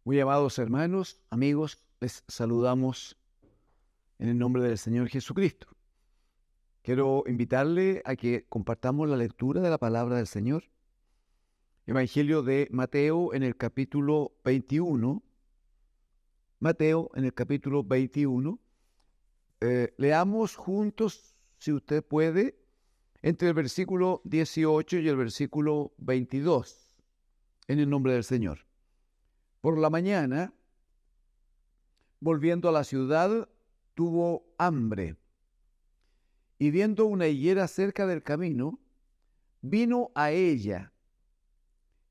Muy amados hermanos, amigos, les saludamos en el nombre del Señor Jesucristo. Quiero invitarle a que compartamos la lectura de la palabra del Señor. Evangelio de Mateo en el capítulo 21. Mateo en el capítulo 21. Leamos juntos, si usted puede, entre el versículo 18 y el versículo 22, en el nombre del Señor. Por la mañana, volviendo a la ciudad, tuvo hambre, y viendo una higuera cerca del camino, vino a ella,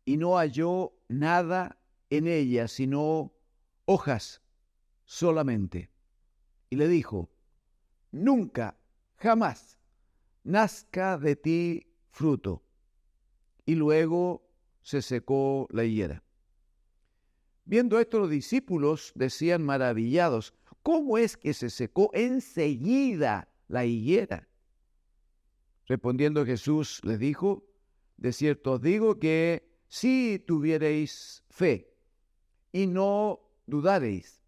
y no halló nada en ella, sino hojas solamente. Y le dijo: nunca, jamás, nazca de ti fruto. Y luego se secó la higuera. Viendo esto, los discípulos decían maravillados: ¿cómo es que se secó enseguida la higuera? Respondiendo Jesús les dijo: de cierto os digo que si tuviereis fe y no dudareis,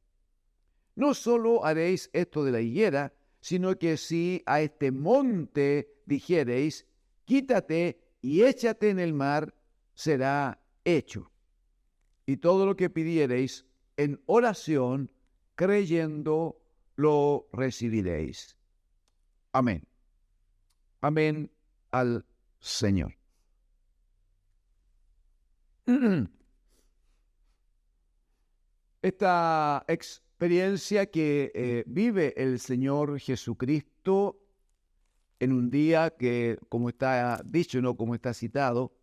no solo haréis esto de la higuera, sino que si a este monte dijereis: quítate y échate en el mar, será hecho. Y todo lo que pidiereis en oración, creyendo, lo recibiréis. Amén. Amén al Señor. Esta experiencia que vive el Señor Jesucristo en un día que, como está dicho, no como está citado,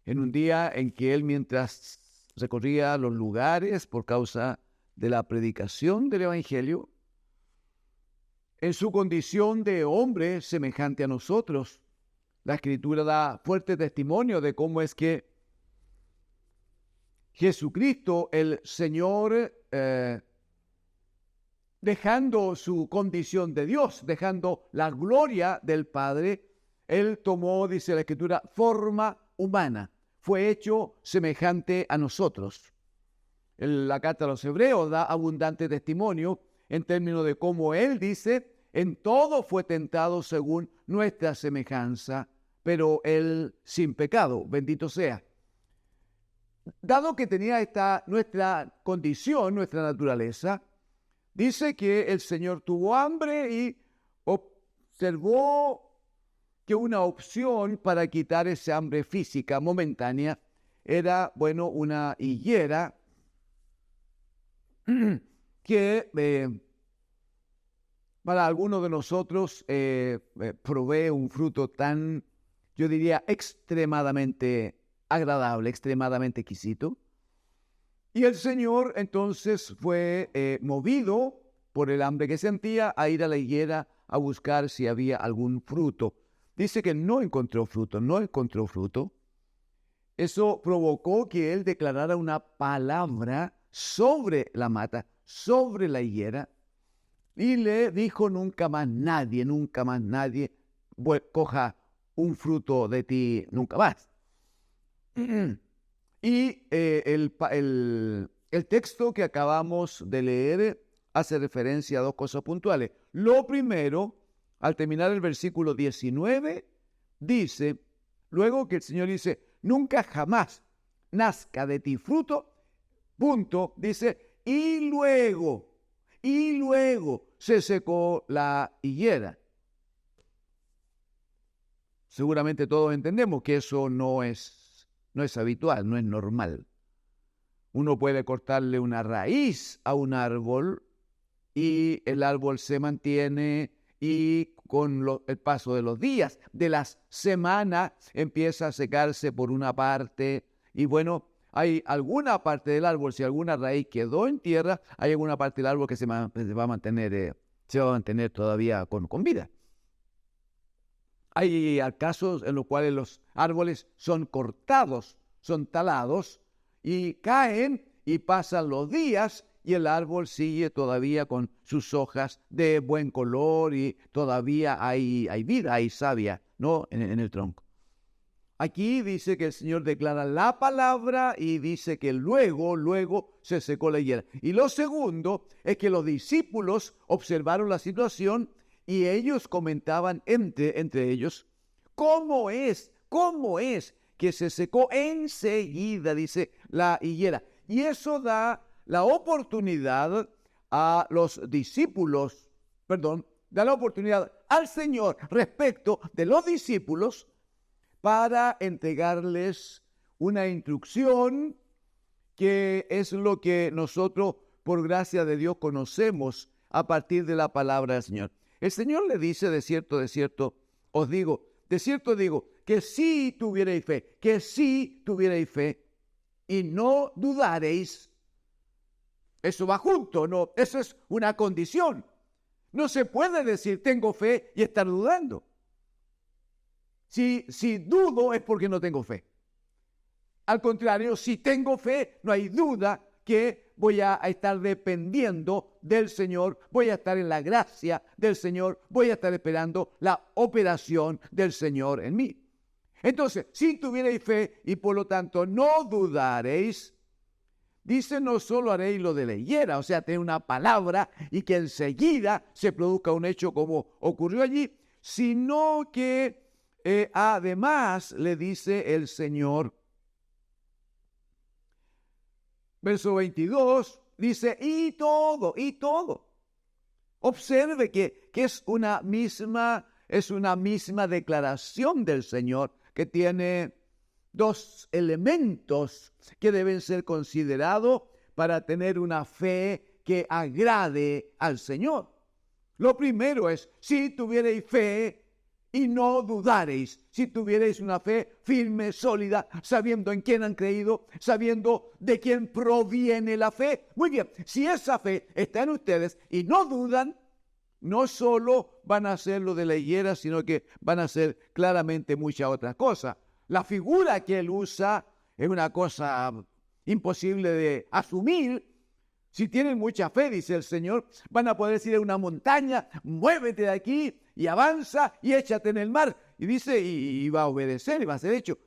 en un día en que Él, mientras recorría los lugares por causa de la predicación del Evangelio, en su condición de hombre semejante a nosotros, la Escritura da fuerte testimonio de cómo es que Jesucristo, el Señor, dejando su condición de Dios, dejando la gloria del Padre, Él tomó, dice la Escritura, forma humana. Fue hecho semejante a nosotros. La carta a los Hebreos da abundante testimonio en términos de cómo Él dice: en todo fue tentado según nuestra semejanza, pero Él sin pecado, bendito sea. Dado que tenía nuestra condición, nuestra naturaleza, dice que el Señor tuvo hambre y observó que una opción para quitar esa hambre física momentánea era, una higuera que para algunos de nosotros provee un fruto tan, yo diría, extremadamente agradable, extremadamente exquisito. Y el Señor entonces fue movido por el hambre que sentía a ir a la higuera a buscar si había algún fruto. Dice que no encontró fruto. Eso provocó que él declarara una palabra sobre la mata, sobre la higuera, y le dijo: nunca más nadie coja un fruto de ti, nunca más. Y el texto que acabamos de leer hace referencia a dos cosas puntuales. Lo primero, al terminar el versículo 19, dice, luego que el Señor dice: nunca jamás nazca de ti fruto, punto, dice, y luego se secó la higuera. Seguramente todos entendemos que eso no es habitual, no es normal. Uno puede cortarle una raíz a un árbol y el árbol se mantiene, y con el paso de los días, de las semanas, empieza a secarse por una parte. Y hay alguna parte del árbol, si alguna raíz quedó en tierra, hay alguna parte del árbol que se va a mantener todavía con vida. Hay casos en los cuales los árboles son cortados, son talados, y caen y pasan los días y el árbol sigue todavía con sus hojas de buen color y todavía hay vida, hay savia, ¿no?, en el tronco. Aquí dice que el Señor declara la palabra y dice que luego se secó la higuera. Y lo segundo es que los discípulos observaron la situación y ellos comentaban entre ellos, ¿cómo es que se secó enseguida, dice, la higuera? Y eso da la oportunidad a los discípulos, da la oportunidad al Señor respecto de los discípulos para entregarles una instrucción que es lo que nosotros, por gracia de Dios, conocemos a partir de la palabra del Señor. El Señor le dice, de cierto os digo, de cierto digo, que si tuvierais fe, y no dudaréis, eso va junto, no, eso es una condición. No se puede decir tengo fe y estar dudando. Si dudo es porque no tengo fe. Al contrario, si tengo fe, no hay duda que voy a estar dependiendo del Señor, voy a estar en la gracia del Señor, voy a estar esperando la operación del Señor en mí. Entonces, si tuvierais fe y por lo tanto no dudaréis, dice, no solo haréis lo de la higuera, o sea, tener una palabra y que enseguida se produzca un hecho como ocurrió allí, sino que además le dice el Señor, verso 22, dice, y todo. Observe que es una misma declaración del Señor que tiene dos elementos que deben ser considerados para tener una fe que agrade al Señor. Lo primero es, si tuvierais fe y no dudaréis, si tuvierais una fe firme, sólida, sabiendo en quién han creído, sabiendo de quién proviene la fe. Muy bien, si esa fe está en ustedes y no dudan, no solo van a hacer lo de la higuera, sino que van a hacer claramente muchas otras cosas. La figura que él usa es una cosa imposible de asumir. Si tienen mucha fe, dice el Señor, van a poder decir a una montaña, muévete de aquí y avanza y échate en el mar. Y dice, y va a obedecer y va a ser hecho.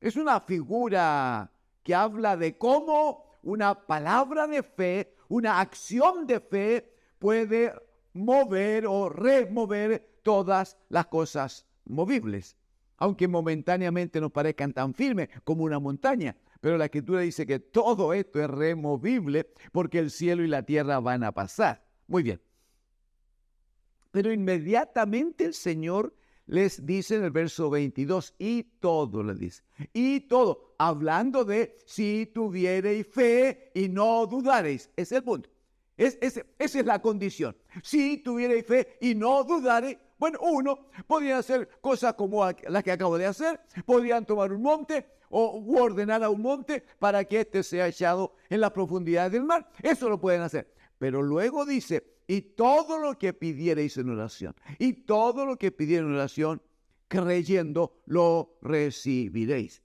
Es una figura que habla de cómo una palabra de fe, una acción de fe puede mover o remover todas las cosas movibles, aunque momentáneamente nos parezcan tan firmes como una montaña. Pero la Escritura dice que todo esto es removible porque el cielo y la tierra van a pasar. Muy bien. Pero inmediatamente el Señor les dice en el verso 22, y todo les dice, y todo, hablando de si tuviereis fe y no dudareis. Ese es el punto. Esa es la condición. Si tuvierais fe y no dudareis, bueno, podrían hacer cosas como las que acabo de hacer, podrían tomar un monte o ordenar a un monte para que éste sea echado en las profundidades del mar. Eso lo pueden hacer. Pero luego dice, y todo lo que pidiereis en oración, y todo lo que pidiereis en oración, creyendo, lo recibiréis.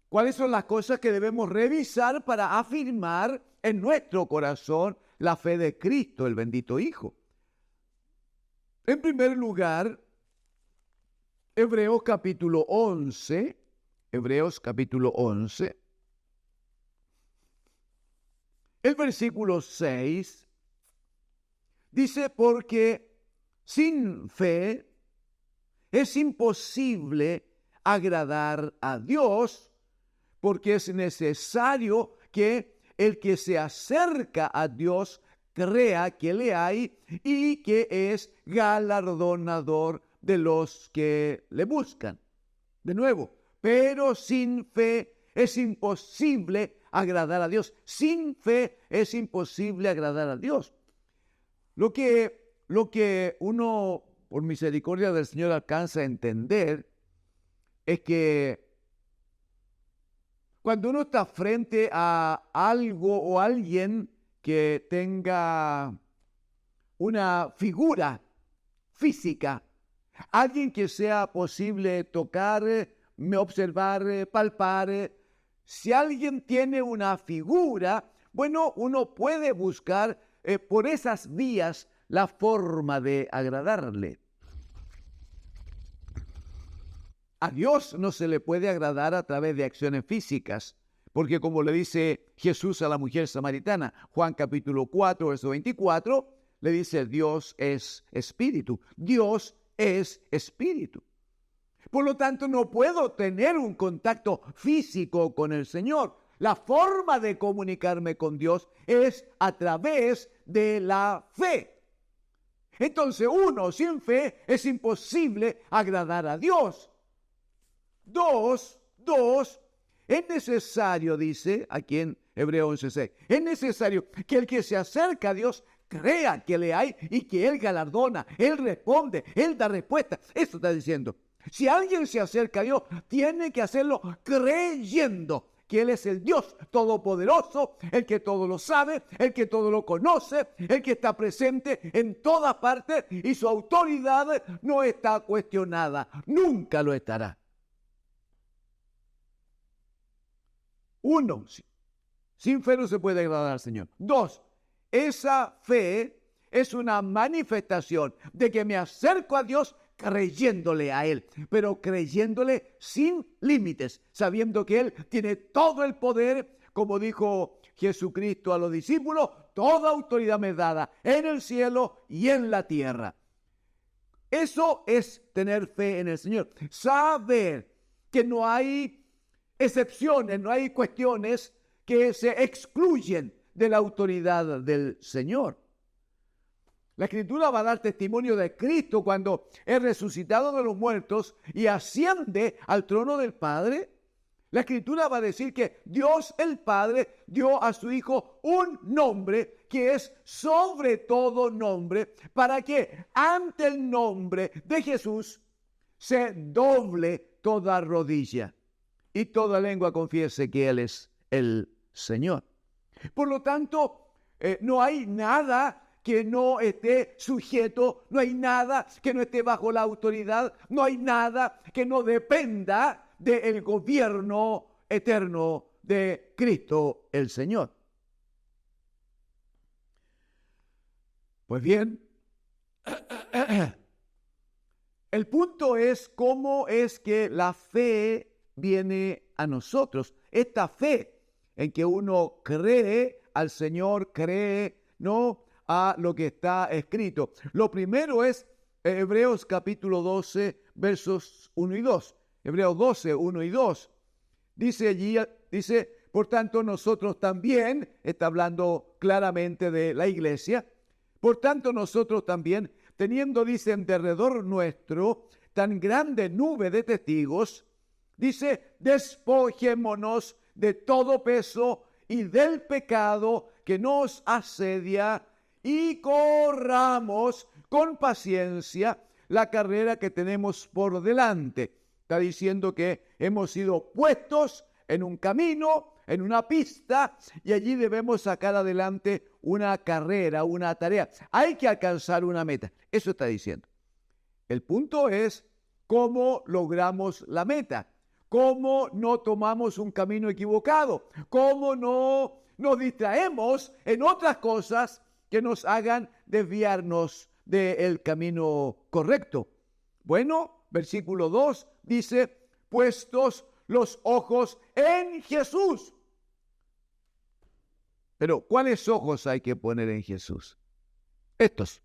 ¿Cuáles son las cosas que debemos revisar para afirmar en nuestro corazón la fe de Cristo, el bendito Hijo? En primer lugar, Hebreos capítulo 11, el versículo 6, dice, porque sin fe es imposible agradar a Dios, porque es necesario que el que se acerca a Dios crea que le hay y que es galardonador de los que le buscan. De nuevo, pero sin fe es imposible agradar a Dios. Sin fe es imposible agradar a Dios. Lo que uno, por misericordia del Señor, alcanza a entender es que cuando uno está frente a algo o alguien que tenga una figura física, alguien que sea posible tocar, observar, palpar, si alguien tiene una figura, bueno, uno puede buscar por esas vías la forma de agradarle. A Dios no se le puede agradar a través de acciones físicas, porque como le dice Jesús a la mujer samaritana, Juan capítulo 4, verso 24, le dice: Dios es espíritu. Dios es espíritu. Por lo tanto, no puedo tener un contacto físico con el Señor. La forma de comunicarme con Dios es a través de la fe. Entonces, uno, sin fe es imposible agradar a Dios. Dos, es necesario, dice aquí en Hebreos 11:6, es necesario que el que se acerca a Dios crea que le hay y que Él galardona, Él responde, Él da respuesta. Eso está diciendo. Si alguien se acerca a Dios, tiene que hacerlo creyendo que Él es el Dios todopoderoso, el que todo lo sabe, el que todo lo conoce, el que está presente en todas partes y su autoridad no está cuestionada, nunca lo estará. Uno, sin fe no se puede agradar al Señor. Dos, esa fe es una manifestación de que me acerco a Dios creyéndole a Él, pero creyéndole sin límites, sabiendo que Él tiene todo el poder, como dijo Jesucristo a los discípulos: toda autoridad me es dada en el cielo y en la tierra. Eso es tener fe en el Señor. Saber que no hay excepciones, no hay cuestiones que se excluyen de la autoridad del Señor. La Escritura va a dar testimonio de Cristo cuando es resucitado de los muertos y asciende al trono del Padre. La Escritura va a decir que Dios el Padre dio a su Hijo un nombre que es sobre todo nombre, para que ante el nombre de Jesús se doble toda rodilla y toda lengua confiese que Él es el Señor. Por lo tanto, no hay nada que no esté sujeto, no hay nada que no esté bajo la autoridad, no hay nada que no dependa del gobierno eterno de Cristo el Señor. Pues bien, el punto es cómo es que la fe viene a nosotros. Esta fe en que uno cree al Señor, cree, ¿no?, a lo que está escrito. Lo primero es Hebreos capítulo 12, versos 1 y 2. Hebreos 12, 1 y 2. Dice allí, por tanto nosotros también, está hablando claramente de la iglesia, por tanto nosotros también, teniendo, dice, en derredor nuestro tan grande nube de testigos, dice, despojémonos de todo peso y del pecado que nos asedia, y corramos con paciencia la carrera que tenemos por delante. Está diciendo que hemos sido puestos en un camino, en una pista, y allí debemos sacar adelante una carrera, una tarea. Hay que alcanzar una meta. Eso está diciendo. El punto es cómo logramos la meta, cómo no tomamos un camino equivocado, cómo no nos distraemos en otras cosas que nos hagan desviarnos del camino correcto. Bueno, versículo 2 dice, puestos los ojos en Jesús. Pero, ¿cuáles ojos hay que poner en Jesús? Estos.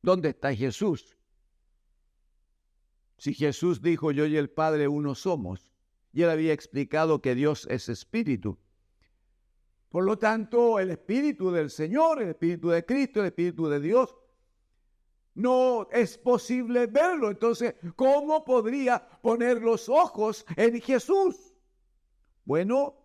¿Dónde está Jesús? Si Jesús dijo, yo y el Padre uno somos, y Él había explicado que Dios es espíritu. Por lo tanto, el Espíritu del Señor, el Espíritu de Cristo, el Espíritu de Dios, no es posible verlo. Entonces, ¿cómo podría poner los ojos en Jesús? Bueno,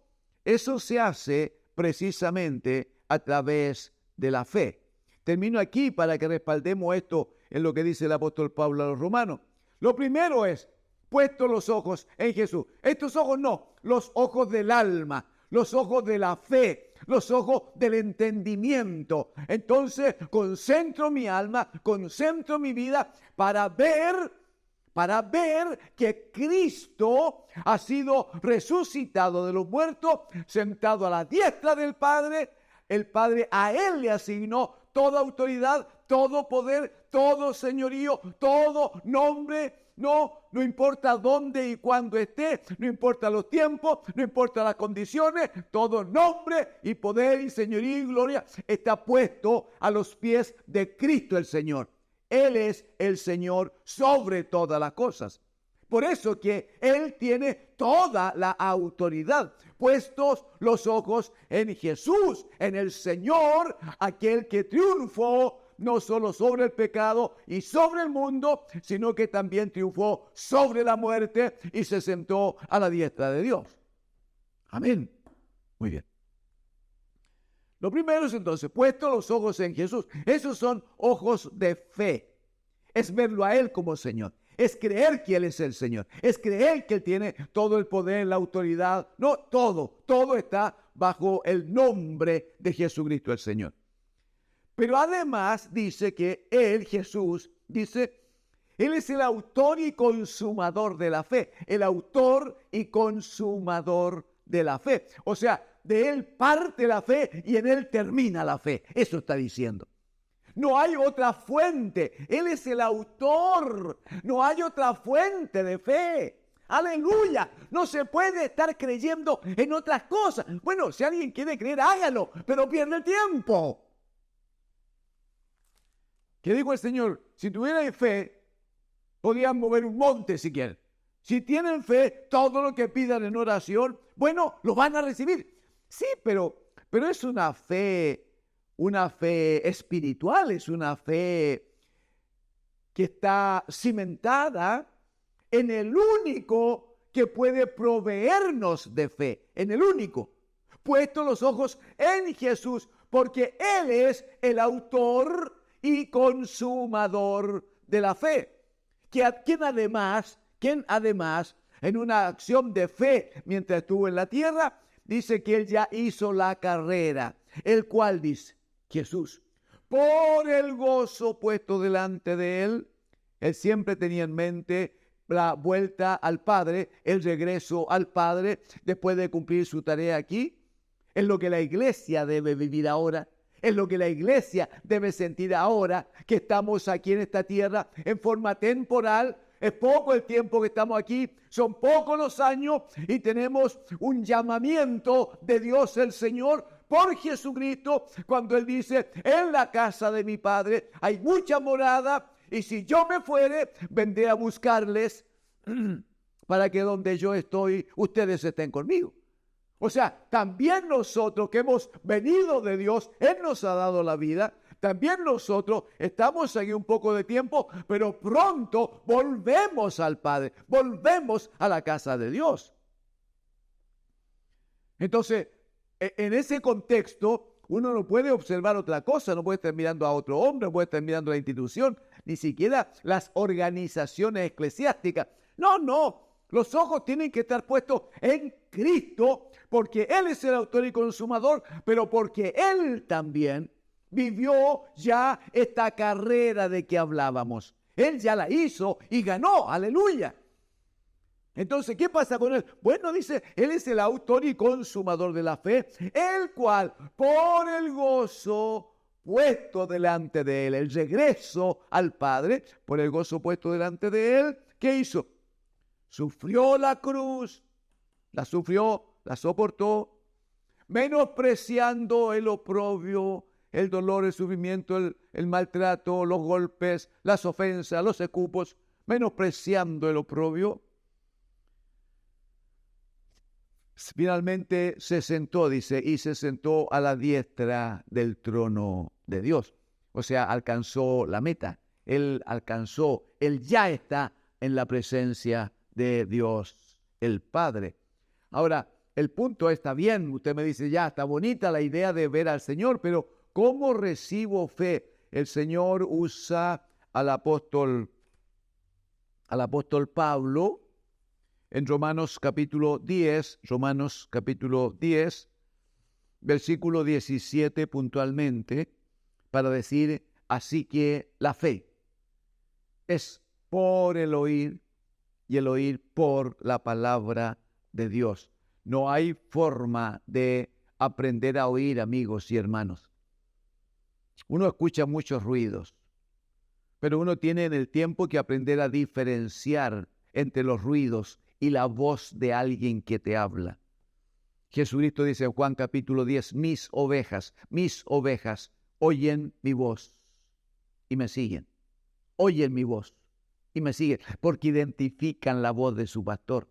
eso se hace precisamente a través de la fe. Termino aquí para que respaldemos esto en lo que dice el apóstol Pablo a los romanos. Lo primero es, puesto los ojos en Jesús. Estos ojos no, los ojos del alma, los ojos de la fe, los ojos del entendimiento. Entonces concentro mi alma, concentro mi vida para ver que Cristo ha sido resucitado de los muertos, sentado a la diestra del Padre. El Padre a Él le asignó toda autoridad, todo poder, todo señorío, todo nombre. No importa dónde y cuándo esté, no importa los tiempos, no importa las condiciones, todo nombre y poder y señoría y gloria está puesto a los pies de Cristo el Señor. Él es el Señor sobre todas las cosas. Por eso que Él tiene toda la autoridad. Puestos los ojos en Jesús, en el Señor, aquel que triunfó no solo sobre el pecado y sobre el mundo, sino que también triunfó sobre la muerte y se sentó a la diestra de Dios. Amén. Muy bien. Lo primero es entonces, puesto los ojos en Jesús. Esos son ojos de fe. Es verlo a Él como Señor. Es creer que Él es el Señor. Es creer que Él tiene todo el poder, la autoridad. No, todo está bajo el nombre de Jesucristo el Señor. Pero además dice que Él, Jesús, dice, Él es el autor y consumador de la fe. El autor y consumador de la fe. O sea, de Él parte la fe y en Él termina la fe. Eso está diciendo. No hay otra fuente. Él es el autor. No hay otra fuente de fe. Aleluya. No se puede estar creyendo en otras cosas. Bueno, si alguien quiere creer, hágalo, pero pierde el tiempo. ¿Qué dijo el Señor? Si tuvieran fe, podían mover un monte si quieren. Si tienen fe, todo lo que pidan en oración, bueno, lo van a recibir. Sí, pero es una fe espiritual, es una fe que está cimentada en el único que puede proveernos de fe, en el único. Puesto los ojos en Jesús, porque Él es el autor y consumador de la fe. Quien además, en una acción de fe mientras estuvo en la tierra, dice que Él ya hizo la carrera, el cual dice, Jesús, por el gozo puesto delante de Él, Él siempre tenía en mente la vuelta al Padre, el regreso al Padre después de cumplir su tarea aquí. Es lo que la iglesia debe vivir ahora. Es lo que la iglesia debe sentir ahora que estamos aquí en esta tierra en forma temporal. Es poco el tiempo que estamos aquí, son pocos los años y tenemos un llamamiento de Dios el Señor por Jesucristo cuando Él dice, en la casa de mi Padre hay mucha morada y si yo me fuere, vendré a buscarles para que donde yo estoy, ustedes estén conmigo. O sea, también nosotros que hemos venido de Dios, Él nos ha dado la vida, también nosotros estamos aquí un poco de tiempo, pero pronto volvemos al Padre, volvemos a la casa de Dios. Entonces, en ese contexto, uno no puede observar otra cosa, no puede estar mirando a otro hombre, no puede estar mirando a la institución, ni siquiera las organizaciones eclesiásticas. No. Los ojos tienen que estar puestos en Cristo porque Él es el autor y consumador, pero porque Él también vivió ya esta carrera de que hablábamos. Él ya la hizo y ganó, aleluya. Entonces, ¿qué pasa con Él? Bueno, dice, Él es el autor y consumador de la fe, el cual por el gozo puesto delante de Él, el regreso al Padre, por el gozo puesto delante de Él, ¿qué hizo? Sufrió la cruz, la soportó, menospreciando el oprobio, el dolor, el sufrimiento, el maltrato, los golpes, las ofensas, los escupos, menospreciando el oprobio. Finalmente se sentó, dice, y se sentó a la diestra del trono de Dios. O sea, alcanzó la meta. Él ya está en la presencia de Dios el Padre. Ahora, el punto está bien, usted me dice, ya está bonita la idea de ver al Señor, pero ¿cómo recibo fe? El Señor usa al apóstol Pablo en Romanos capítulo 10, versículo 17 puntualmente, para decir, así que la fe es por el oír y el oír por la palabra de Dios. No hay forma de aprender a oír, amigos y hermanos. Uno escucha muchos ruidos. Pero uno tiene en el tiempo que aprender a diferenciar entre los ruidos y la voz de alguien que te habla. Jesucristo dice en Juan capítulo 10, mis ovejas oyen mi voz y me siguen. Oyen mi voz y me siguen porque identifican la voz de su pastor.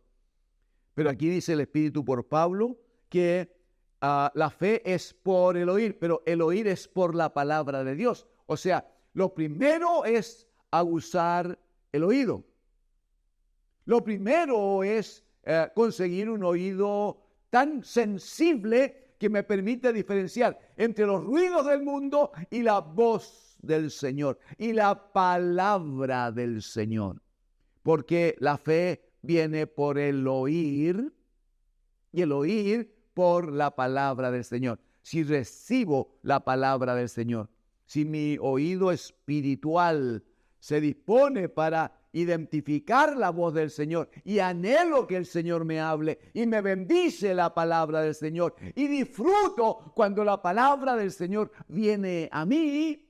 Pero aquí dice el Espíritu por Pablo que la fe es por el oír, pero el oír es por la palabra de Dios. O sea, lo primero es aguzar el oído. Lo primero es conseguir un oído tan sensible que me permite diferenciar entre los ruidos del mundo y la voz del Señor y la palabra del Señor. Porque la fe viene por el oír y el oír por la palabra del Señor. Si recibo la palabra del Señor, si mi oído espiritual se dispone para identificar la voz del Señor y anhelo que el Señor me hable y me bendice la palabra del Señor y disfruto cuando la palabra del Señor viene a mí,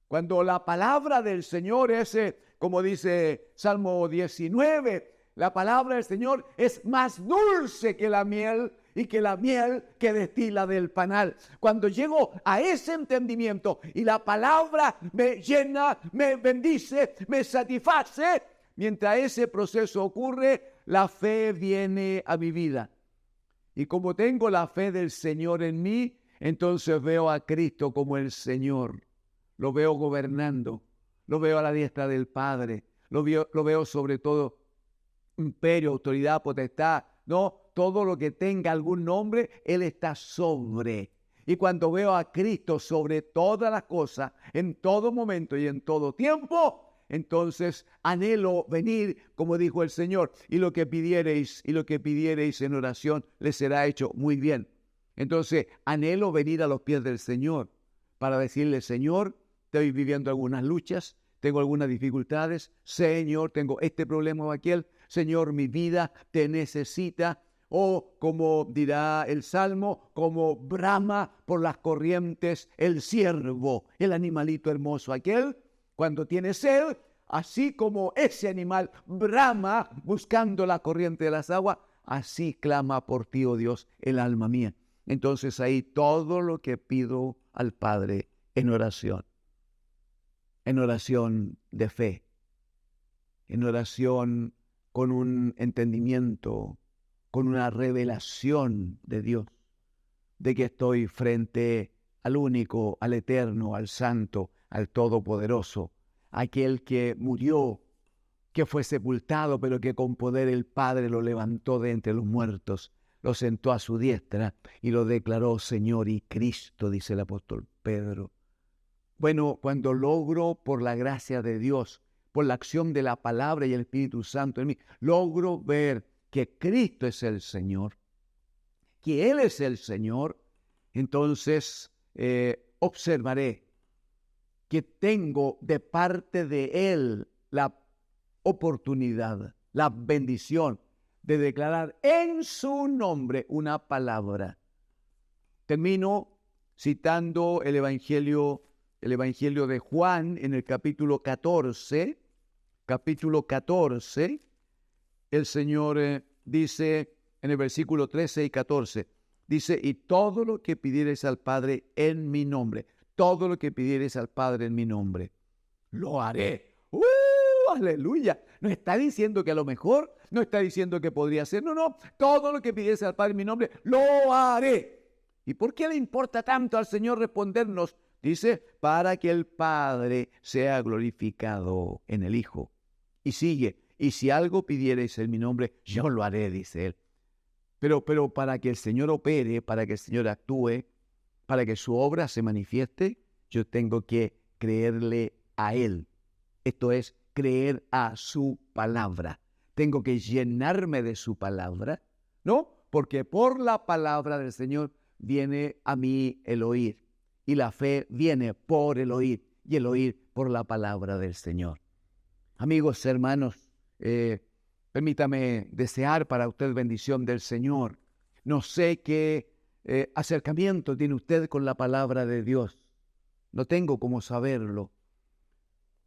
cuando la palabra del Señor es, como dice Salmo 19, la palabra del Señor es más dulce que la miel y que la miel que destila del panal. Cuando llego a ese entendimiento y la palabra me llena, me bendice, me satisface, mientras ese proceso ocurre, la fe viene a mi vida. Y como tengo la fe del Señor en mí, entonces veo a Cristo como el Señor. Lo veo gobernando, lo veo a la diestra del Padre, lo veo sobre todo imperio, autoridad, potestad, no, todo lo que tenga algún nombre, Él está sobre. Y cuando veo a Cristo sobre todas las cosas, en todo momento y en todo tiempo, entonces anhelo venir, como dijo el Señor, y lo que pidiereis en oración, les será hecho muy bien. Entonces anhelo venir a los pies del Señor para decirle, Señor, estoy viviendo algunas luchas, tengo algunas dificultades, Señor, tengo este problema o aquel, Señor, mi vida te necesita. O como dirá el Salmo, como brama por las corrientes el ciervo, el animalito hermoso aquel, cuando tiene sed, así como ese animal brama buscando la corriente de las aguas, así clama por ti, oh Dios, el alma mía. Entonces ahí todo lo que pido al Padre en oración de fe, en oración con un entendimiento, con una revelación de Dios, de que estoy frente al único, al eterno, al santo, al todopoderoso, aquel que murió, que fue sepultado, pero que con poder el Padre lo levantó de entre los muertos, lo sentó a su diestra y lo declaró Señor y Cristo, dice el apóstol Pedro. Bueno, cuando logro por la gracia de Dios, por la acción de la palabra y el Espíritu Santo en mí, logro ver que Cristo es el Señor, que Él es el Señor, entonces observaré que tengo de parte de Él la oportunidad, la bendición de declarar en su nombre una palabra. Termino citando el Evangelio de Juan en el capítulo 14, el Señor dice en el versículo 13 y 14, dice, y todo lo que pidiereis al Padre en mi nombre, todo lo que pidiereis al Padre en mi nombre, lo haré. Aleluya. No está diciendo que a lo mejor, no está diciendo que podría ser, no, todo lo que pidiereis al Padre en mi nombre, lo haré. ¿Y por qué le importa tanto al Señor respondernos? Dice, para que el Padre sea glorificado en el Hijo. Y sigue, y si algo pidiereis en mi nombre, yo lo haré, dice Él. Pero para que el Señor opere, para que el Señor actúe, para que su obra se manifieste, yo tengo que creerle a Él. Esto es, creer a su palabra. Tengo que llenarme de su palabra, ¿no? Porque por la palabra del Señor viene a mí el oír. Y la fe viene por el oír. Y el oír por la palabra del Señor. Amigos, hermanos, permítame desear para usted bendición del Señor. No sé qué acercamiento tiene usted con la palabra de Dios. No tengo cómo saberlo.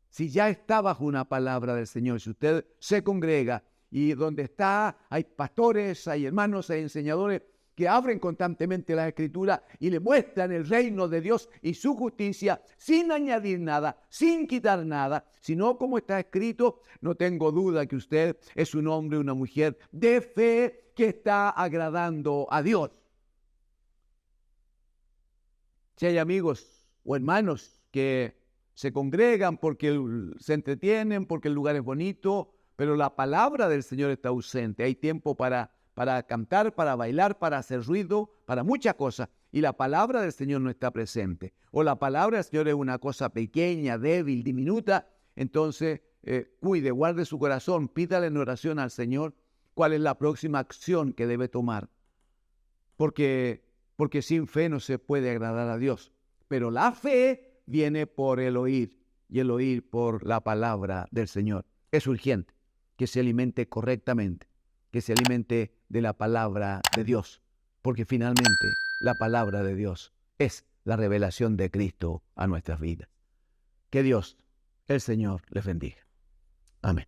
Si ya está bajo una palabra del Señor, si usted se congrega y donde está hay pastores, hay hermanos, hay enseñadores que abren constantemente la Escritura y le muestran el reino de Dios y su justicia sin añadir nada, sin quitar nada, sino como está escrito, no tengo duda que usted es un hombre, una mujer de fe que está agradando a Dios. Si hay amigos o hermanos que se congregan porque se entretienen, porque el lugar es bonito, pero la palabra del Señor está ausente, hay tiempo para cantar, para bailar, para hacer ruido, para muchas cosas, y la palabra del Señor no está presente, o la palabra del Señor es una cosa pequeña, débil, diminuta, entonces cuide, guarde su corazón, pídale en oración al Señor cuál es la próxima acción que debe tomar, porque sin fe no se puede agradar a Dios, pero la fe viene por el oír, y el oír por la palabra del Señor. Es urgente que se alimente correctamente, que se alimente de la palabra de Dios, porque finalmente la palabra de Dios es la revelación de Cristo a nuestras vidas. Que Dios, el Señor, les bendiga. Amén.